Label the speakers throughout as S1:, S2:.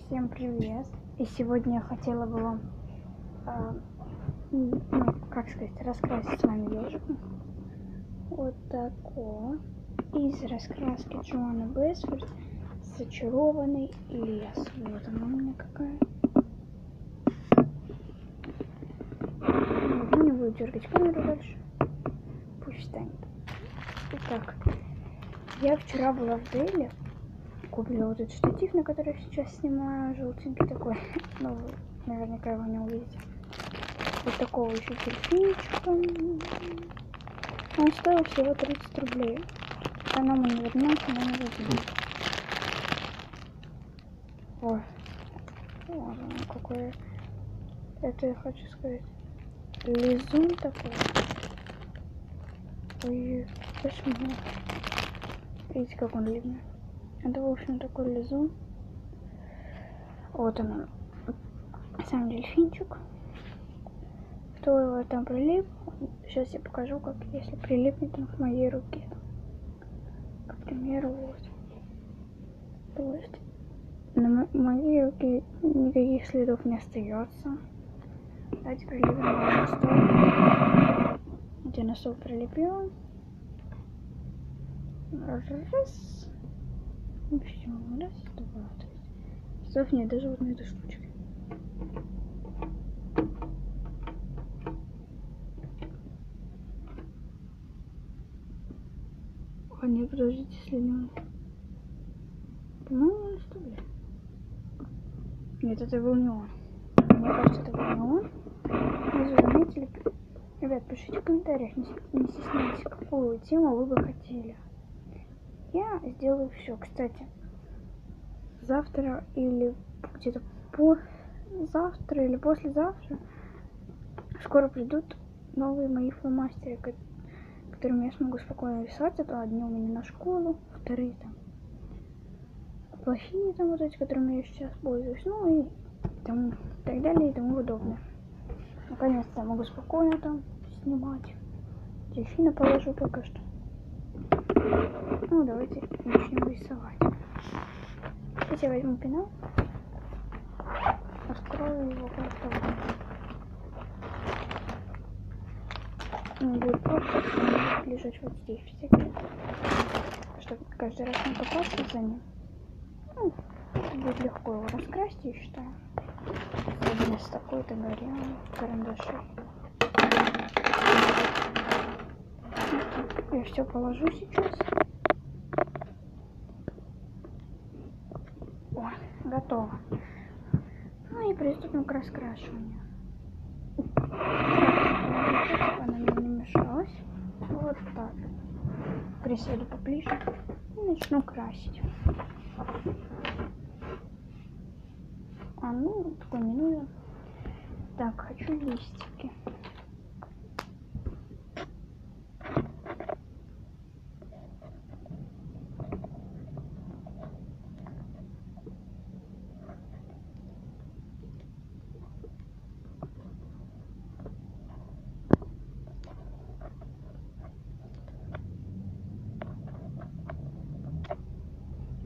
S1: Всем привет! И сегодня я хотела бы вам, раскрасить с вами ежика. Вот такого. Из раскраски Джоанны Бесфорд «Зачарованный лес». Вот она у меня какая. Ну, не буду дергать камеру дальше. Пусть встанет. Итак, я вчера была в Дели. Купила вот этот штатив, на который я сейчас снимаю, желтенький такой. Ну, вы наверняка его не увидите. Вот такого еще дельфинчика. Он стоил всего 30 рублей. Пока нам он не вернется, мы не возьмем. Ой. Вот он какой. Это я хочу сказать. Лизун такой. Ой, кошмар. Видите, как он видно. Это, в общем, такой лизун. Вот он, сам дельфинчик. Кто его там прилип? Сейчас я покажу, как если прилипнет он к моей руке. К примеру, вот. То есть на моей руке никаких следов не остается. Давайте прилепим на стол. Где на стол прилепил. Раз. Все, раз, два, три. Следов нет даже вот на этой штучке. А нет, подождите, если не он. По-моему, что ли? Нет, это был не он. Мне кажется, это был не он. Вы заметили? Ребят, пишите в комментариях, не стесняйтесь, какую тему вы бы хотели. Я сделаю все. Кстати, завтра или где-то завтра или послезавтра скоро придут новые мои фломастеры, которыми я смогу спокойно рисовать. Это одни у меня на школу, вторые там плохие, там вот эти, которыми я сейчас пользуюсь, ну и там так далее и тому подобное. Наконец-то могу спокойно там снимать. Дельфина положу пока что. Ну, давайте начнем рисовать. Сейчас я возьму пенал, открою его как-то вот. Он будет просто лежать вот здесь всегда, чтобы каждый раз не копаться за ним. Ну, будет легко его раскрасить, я считаю. Особенно с такой-то карандашей. Я все положу сейчас. О, готово. Ну и приступим к раскрашиванию. Она мне не мешалась. Вот так. Присяду поближе и начну красить. А ну, такой не нужен. Так, хочу листики.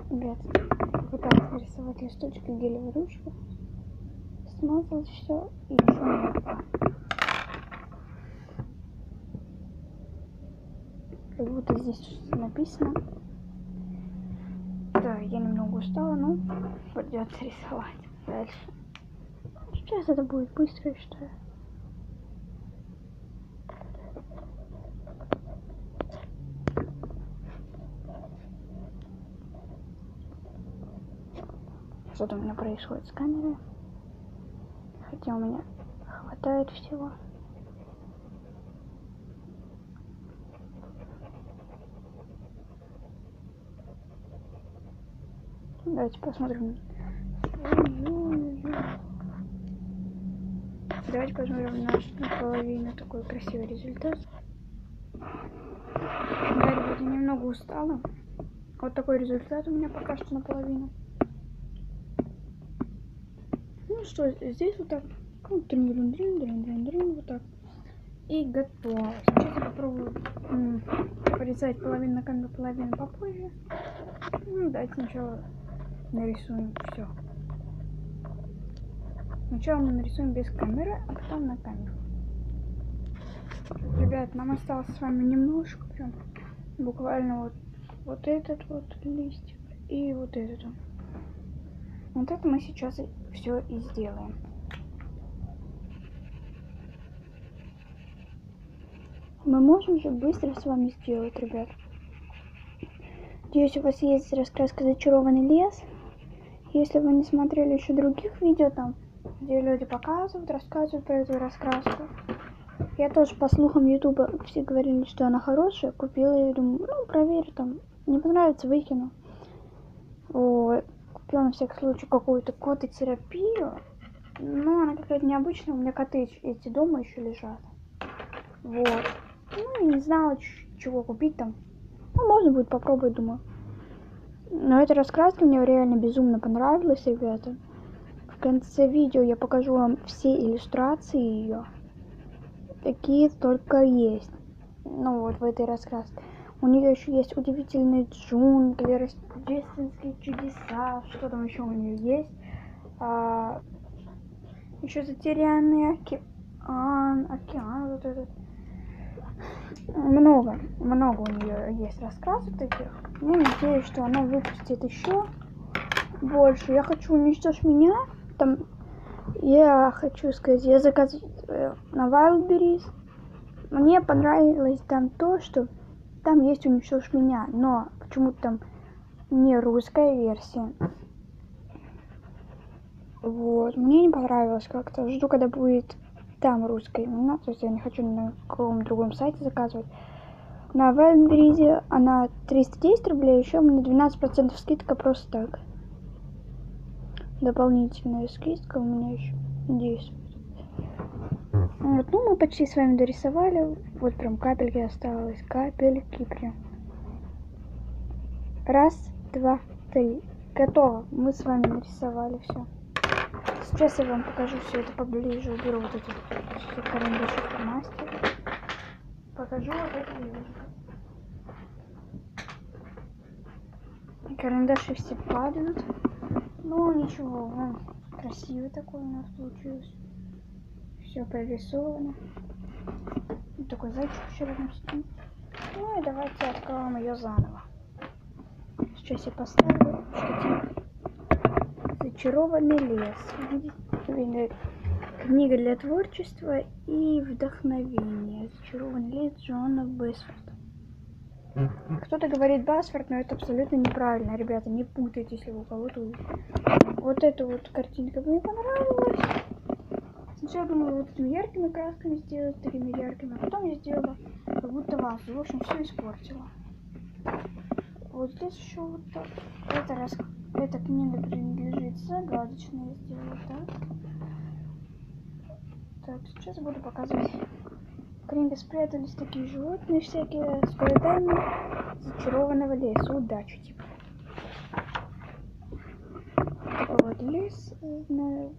S1: Ребят, пытаюсь нарисовать листочки гелевой ручкой. Смазал все и еще не. Как будто здесь что-то написано. Да, я немного устала, но придется рисовать дальше. Сейчас это будет быстро, я считаю. Что-то у меня происходит с камерой. Хотя у меня хватает всего. Давайте посмотрим. Давайте посмотрим на половину такой красивый результат. Да, ребята, я немного устала. Вот такой результат у меня пока что наполовину. Ну что, здесь вот так. Вот так. И готово. Сейчас я попробую порезать половину на камеру, половину попозже. Ну, давайте сначала нарисуем все. Сначала мы нарисуем без камеры, а потом на камеру. Ребят, нам осталось с вами немножко, прям буквально вот этот вот листик и вот этот. Вот это мы сейчас все и сделаем. Мы можем же быстро с вами сделать, ребят. Надеюсь, у вас есть раскраска «Зачарованный лес». Если вы не смотрели еще других видео, там, где люди показывают, рассказывают про эту раскраску. Я тоже, по слухам ютуба, все говорили, что она хорошая. Купила ее, думаю, ну, проверю, там, не понравится, выкину. Вот. Купила на всякий случай какую-то кототерапию. Но она какая-то необычная, у меня коты эти дома еще лежат. Вот. Ну, и не знала, чего купить там. Ну, можно будет попробовать, думаю. Но эта раскраска мне реально безумно понравилась, ребята. В конце видео я покажу вам все иллюстрации ее. Какие только есть. Ну, вот в этой раскраске. У нее еще есть удивительные джунгли, рождественские чудеса. Что там еще у нее есть? Еще затерянный океан. Вот этот. Много у нее есть раскрасок таких. Ну, надеюсь, что она выпустит еще больше. Я хочу «Уничтожь меня». Там, я хочу сказать, я заказываю на Wildberries. Мне понравилось там то, что там есть «Уничтожь меня», но почему-то там не русская версия. Вот, мне не понравилось как-то. Жду, когда будет там русская именно. То есть я не хочу на каком другом сайте заказывать. На Wildberries она 310 рублей, еще у меня 12% скидка просто так. Дополнительная скидка у меня еще действует. Вот, ну мы почти с вами дорисовали. Вот прям капельки осталось. Капельки прям. Раз, два, три. Готово. Мы с вами нарисовали все. Сейчас я вам покажу все это поближе. Уберу вот эти карандаши мастер. Покажу вот это ежик. Карандаши все падают. Ну ничего, он красивый такой у нас получился. Все прорисовано. Вот такой зайчик еще рядом стоит. Ну и давайте откроем ее заново. Сейчас я поставлю штатив. «Зачарованный лес». Видите, книга для творчества и вдохновения. «Зачарованный лес» Джона Бесфорда. Кто-то говорит Басфорд, но это абсолютно неправильно, ребята, не путайте, если вы у кого-то увидите. Вот эта вот картинка мне понравилась. Сначала думала вот этими яркими красками сделать, такими яркими, а потом я сделала как будто вазу. В общем, все испортила. Вот здесь еще вот так. Эта книга принадлежит загадочной. Я сделала так. Так, сейчас буду показывать. В книге спрятались такие животные всякие с городами зачарованного леса. Удачи, типа. Такой вот лес на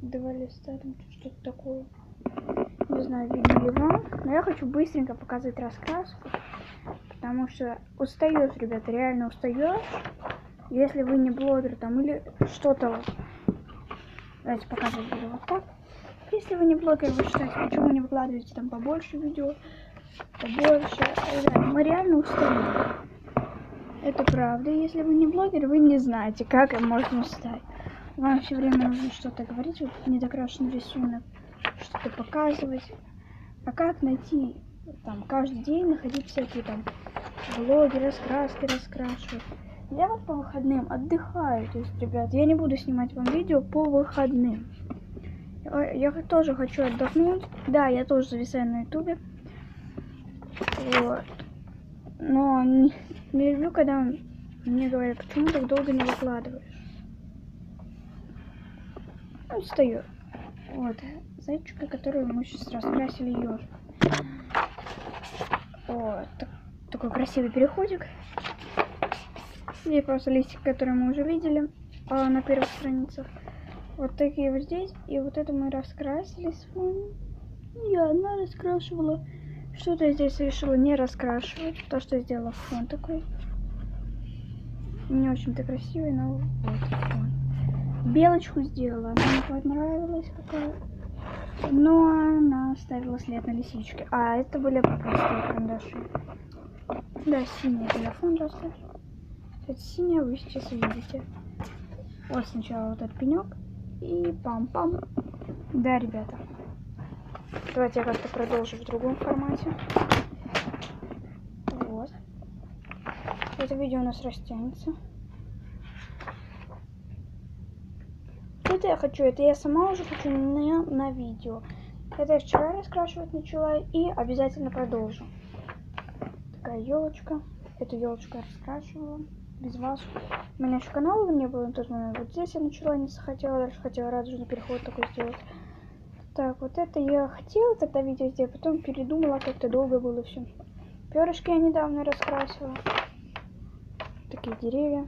S1: 2 листа, там что-то такое. Не знаю, видно ли вам. Но я хочу быстренько показать раскраску. Потому что устаешь, ребята, реально устаешь. Если вы не блогер там или что-то вот. Давайте показывать буду вот так. Если вы не блогер, вы считаете, почему не выкладываете там побольше видео, побольше. Ребята, мы реально устаем. Это правда. Если вы не блогер, вы не знаете, как можно устать. Вам все время нужно что-то говорить, вот недокрашенный рисунок, что-то показывать. А как найти, там, каждый день находить всякие там влоги, раскраски, раскрашивать. Я вот по выходным отдыхаю, то есть, ребят, я не буду снимать вам видео по выходным. Я тоже хочу отдохнуть. Да, я тоже зависаю на ютубе. Вот. Но не люблю, когда мне говорят, почему так долго не выкладываешь. Ну, стою. Вот. Зайчика, которую мы сейчас раскрасили ежик. Вот. Такой красивый переходик. Здесь просто листик, который мы уже видели на первых страницах. Вот такие вот здесь. И вот это мы раскрасили с вами. Я одна раскрашивала. Что-то я здесь решила не раскрашивать. То, что я сделала фон такой. Не очень-то красивый, но вот фон. белочку сделала. Она мне понравилась какая. Но она оставила след на лисичке. А это были простые карандаши. Да, синий телефон просто. Это синяя, вы сейчас увидите. Вот сначала вот этот пенек. И пам-пам. Да, ребята. Давайте я как-то продолжу в другом формате. Вот. Это видео у нас растянется. Это я хочу, это я сама уже хочу на видео. Это я вчера раскрашивать начала и обязательно продолжу. Такая елочка. Эту елочку я раскрашивала. Без вас. У меня еще канала не было на тот момент. Вот здесь я начала, не захотела, дальше хотела радужный переход такой сделать. Так, вот это я хотела тогда видео сделать, потом передумала, как-то долго было все. Перышки я недавно раскрасила. Такие деревья.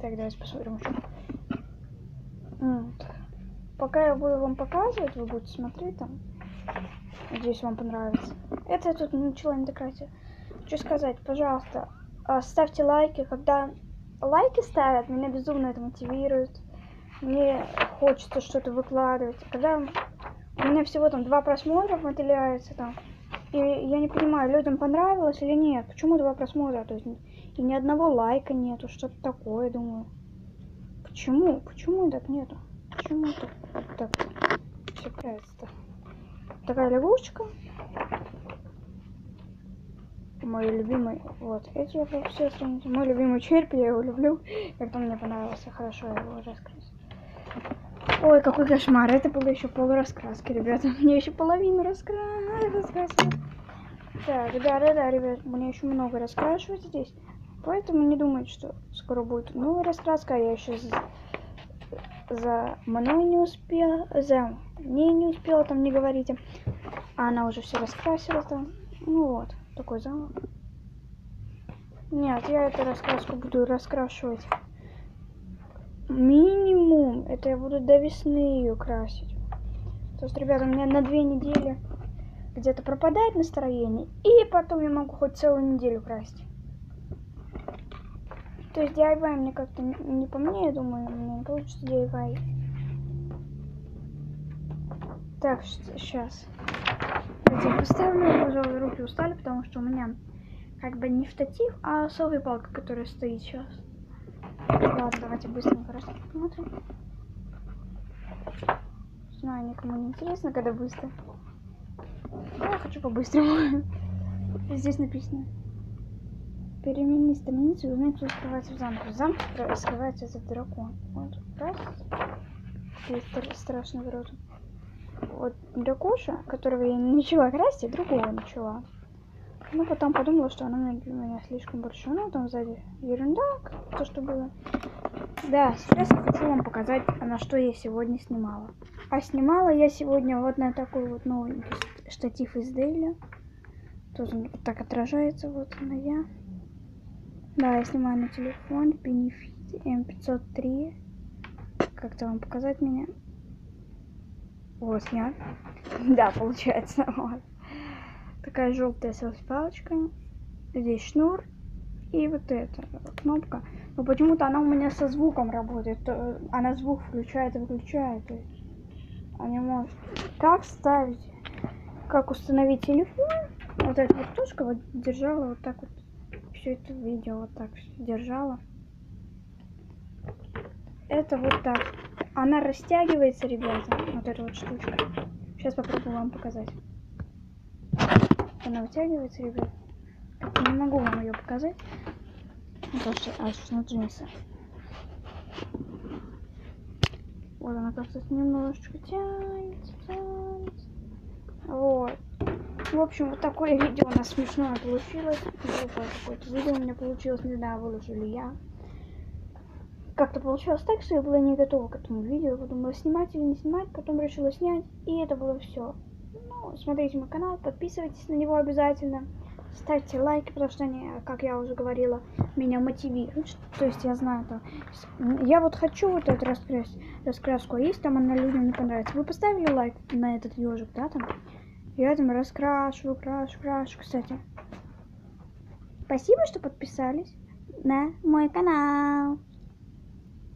S1: Так, давайте посмотрим еще. Вот. Пока я буду вам показывать, вы будете смотреть там. Надеюсь, вам понравится. Это я тут начала не докрасить. Хочу сказать, пожалуйста, ставьте лайки. Когда лайки ставят, меня безумно это мотивирует. Мне хочется что-то выкладывать. Когда у меня всего там 2 просмотра выделяется там, и я не понимаю, людям понравилось или нет. Почему 2 просмотра? То есть и ни одного лайка нету, что-то такое, думаю. Почему? Почему так нету? Почему так все нравится-то? Такая лягушечка. Мой любимый, вот, эти я все страницы. Мой любимый червь, я его люблю. Как-то мне понравился, хорошо я его раскрасила. Ой, какой кошмар, это было еще полураскраски, ребята. Мне еще половину раскрасила. Так, да, ребят, мне еще много раскрашивать здесь. Поэтому не думайте, что скоро будет новая раскраска. Я еще за мной не успела, за ней не успела, там не говорите. А она уже все раскрасила там. Ну вот, такой замок. Нет, я эту раскраску буду раскрашивать. Минимум, это я буду до весны ее красить. То есть, ребята, у меня на 2 недели где-то пропадает настроение, и потом я могу хоть целую неделю красить. То есть DIY мне как-то не по мне, я думаю, у меня не получится DIY. Так, сейчас. Я поставлю, уже руки устали, потому что у меня как бы не штатив, а совая палка, которая стоит сейчас. Ладно, давайте быстренько рассмотрим. Знаю, никому не интересно, когда быстро. Я хочу по-быстрому. Здесь написано: перемени страницу и узнай, кто скрывается в замке. В замке скрывается этот дракон. Вот, раз. Здесь страшный ворот. Вот дракоша, которого я не начала красить, другого начала. Но потом подумала, что она для меня слишком большая. Ну, там сзади ерунда, то, что было. Да, сейчас я хочу вам показать, на что я сегодня снимала. А снимала я сегодня вот на такой вот новенький штатив из Дейля. Тут он так отражается, вот она я. Да, я снимаю на телефон Benefit M503. Как-то вам показать меня. Вот снят. Да, получается. Вот. Такая желтая селфи-палочка. Здесь шнур. И вот эта кнопка. Но почему-то она у меня со звуком работает. Она звук включает и выключает. То есть она не может. Как ставить? Как установить телефон? Вот эта вот тушка вот держала вот так вот. Все это видео вот так держала. Это вот так. Она растягивается, ребята. Вот эта вот штучка. Сейчас попробую вам показать. Она вытягивается, ребят. Не могу вам ее показать. Потому что аж на джинсы. Вот она как-то немножечко тянется. Вот. В общем, вот такое видео у нас смешное получилось. Какое-то видео у меня получилось. Не знаю, выложу ли я. Как-то получилось так, что я была не готова к этому видео. Подумала, снимать или не снимать. Потом решила снять. И это было все. Ну, смотрите мой канал, подписывайтесь на него обязательно. Ставьте лайки, потому что они, как я уже говорила, меня мотивируют. То есть я знаю, то я вот хочу вот эту раскраску, а если там она людям не понравится. Вы поставили лайк на этот ежик, да, там? Я там раскрашу, крашу. Кстати, спасибо, что подписались на мой канал.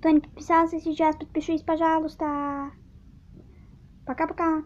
S1: Кто не подписался сейчас, подпишись, пожалуйста. Пока-пока.